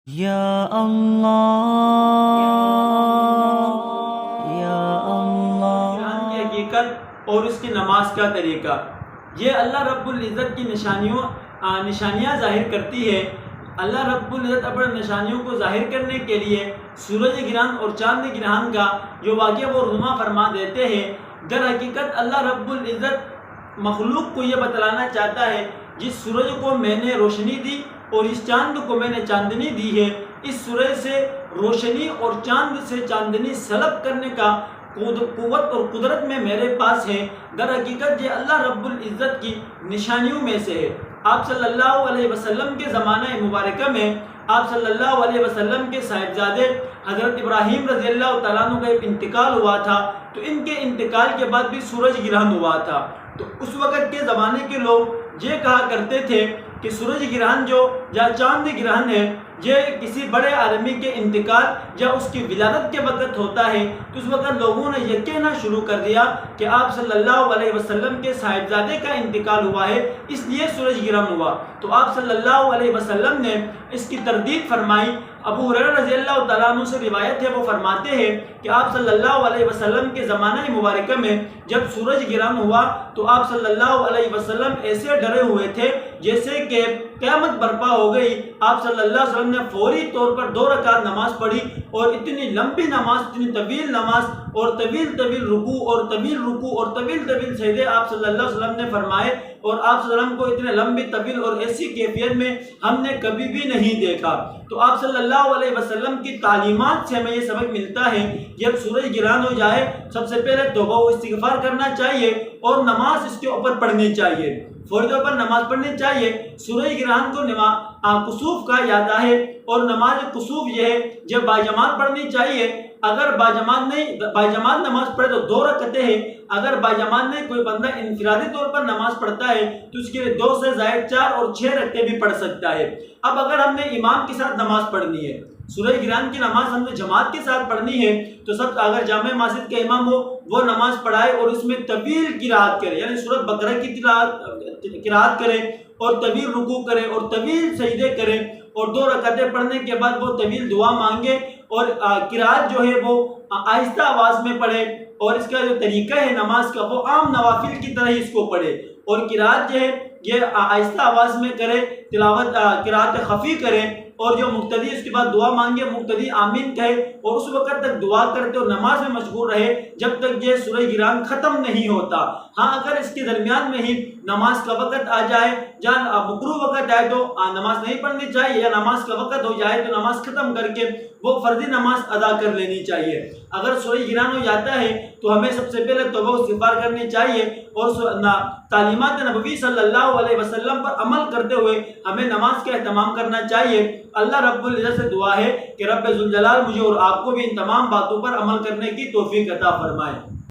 یا اللہ یا اللہ۔ قرآن کی حقیقت اور اس کی نماز کا طریقہ، یہ اللہ رب العزت کی نشانیاں ظاہر کرتی ہے۔ اللہ رب العزت اپنے نشانیوں کو ظاہر کرنے کے لیے سورج گرہن اور چاند گرہن کا جو واقعہ وہ رونما فرما دیتے ہیں۔ در حقیقت اللہ رب العزت مخلوق کو یہ بتلانا چاہتا ہے، جس سورج کو میں نے روشنی دی اور اس چاند کو میں نے چاندنی دی ہے، اس سورج سے روشنی اور چاند سے چاندنی سلب کرنے کا قوت اور قدرت میں میرے پاس ہے۔ در حقیقت یہ اللہ رب العزت کی نشانیوں میں سے ہے۔ آپ صلی اللہ علیہ وسلم کے زمانہ مبارکہ میں آپ صلی اللہ علیہ وسلم کے صاحبزادے حضرت ابراہیم رضی اللہ تعالیٰ عنہ کا ایک انتقال ہوا تھا، تو ان کے انتقال کے بعد بھی سورج گرہن ہوا تھا۔ تو اس وقت کے زمانے کے لوگ یہ کہا کرتے تھے کہ سورج گرہن جو یا چاند گرہن ہے، یہ کسی بڑے آدمی کے انتقال یا اس کی ولادت کے وقت ہوتا ہے۔ تو اس وقت لوگوں نے یہ کہنا شروع کر دیا کہ آپ صلی اللہ علیہ وسلم کے صاحبزادے کا انتقال ہوا ہے، اس لیے سورج گرہن ہوا۔ تو آپ صلی اللہ علیہ وسلم نے اس کی تردید فرمائی۔ ابو ہریرہ رضی اللہ تعالیٰ عنہ سے روایت ہے، وہ فرماتے ہیں کہ آپ صلی اللہ علیہ وسلم کے زمانہ مبارکہ میں جب سورج گرہن ہوا تو آپ صلی اللہ علیہ وسلم ایسے ڈرے ہوئے تھے جیسے کہ قیامت برپا ہو گئی۔ آپ صلی اللہ علیہ وسلم نے فوری طور پر 2 رکعت نماز پڑھی، اور اتنی لمبی نماز، اتنی طویل نماز، اور طویل رکوع اور طویل سجدے آپ صلی اللہ علیہ وسلم نے فرمائے، اور آپ صلی اللہ علیہ وسلم کو اتنے لمبی طویل اور ایسی کیفیت میں ہم نے کبھی بھی نہیں دیکھا۔ تو آپ صلی اللہ علیہ وسلم کی تعلیمات سے ہمیں یہ سبق ملتا ہے، جب سورج گرہن ہو جائے سب سے پہلے توبہ و استغفار کرنا چاہیے اور نماز اس کے اوپر پڑھنی چاہیے، فوری طور پر نماز پڑھنی چاہیے۔ سورج گرہن کو کسوف کہا جاتا ہے، اور نماز کسوف یہ ہے جب باجماعت پڑھنی چاہیے۔ اگر باجماعت نماز پڑھے تو 2 رکعتیں ہیں، اگر باجماعت نہیں کوئی بندہ انفرادی طور پر نماز پڑھتا ہے تو اس کے لیے 2 سے زائد 4 اور 6 رکعتیں بھی پڑھ سکتا ہے۔ اب اگر ہم نے امام کے ساتھ نماز پڑھنی ہے، سورج گرہن کی نماز ہم نے جماعت کے ساتھ پڑھنی ہے، تو اگر جامع مسجد کا امام ہو وہ نماز پڑھائے اور اس میں طویل قرات کرے، یعنی سورۃ بقرہ کی قرات کرے اور طویل رکوع کرے اور طویل سجدے کرے، اور 2 رکعتیں پڑھنے کے بعد وہ طویل دعا مانگے، اور قرات جو ہے وہ آہستہ آواز میں پڑھے، اور اس کا جو طریقہ ہے نماز کا وہ عام نوافل کی طرح ہی اس کو پڑھے، اور قرات جو ہے یہ آہستہ آواز میں کرے، تلاوت قرات خفی کرے، اور جو مقتدی اس کے بعد دعا مانگے مقتدی آمین کہے، اور اس وقت تک دعا کرتے اور نماز میں مشغول رہے جب تک یہ سورج گرہن ختم نہیں ہوتا۔ ہاں اگر اس کے درمیان میں ہی نماز کا وقت آ جائے یا مکروہ وقت آئے تو نماز نہیں پڑھنی چاہیے، یا نماز کا وقت ہو جائے تو نماز ختم کر کے وہ فرضی نماز ادا کر لینی چاہیے۔ اگر سورج گرہن ہو جاتا ہے تو ہمیں سب سے پہلے توبہ و استغفار کرنی چاہیے، اور تعلیمات نبوی صلی اللہ علیہ وسلم پر عمل کرتے ہوئے ہمیں نماز کا اہتمام کرنا چاہیے۔ اللہ رب العزت سے دعا ہے کہ رب ذوالجلال مجھے اور آپ کو بھی ان تمام باتوں پر عمل کرنے کی توفیق عطا فرمائے۔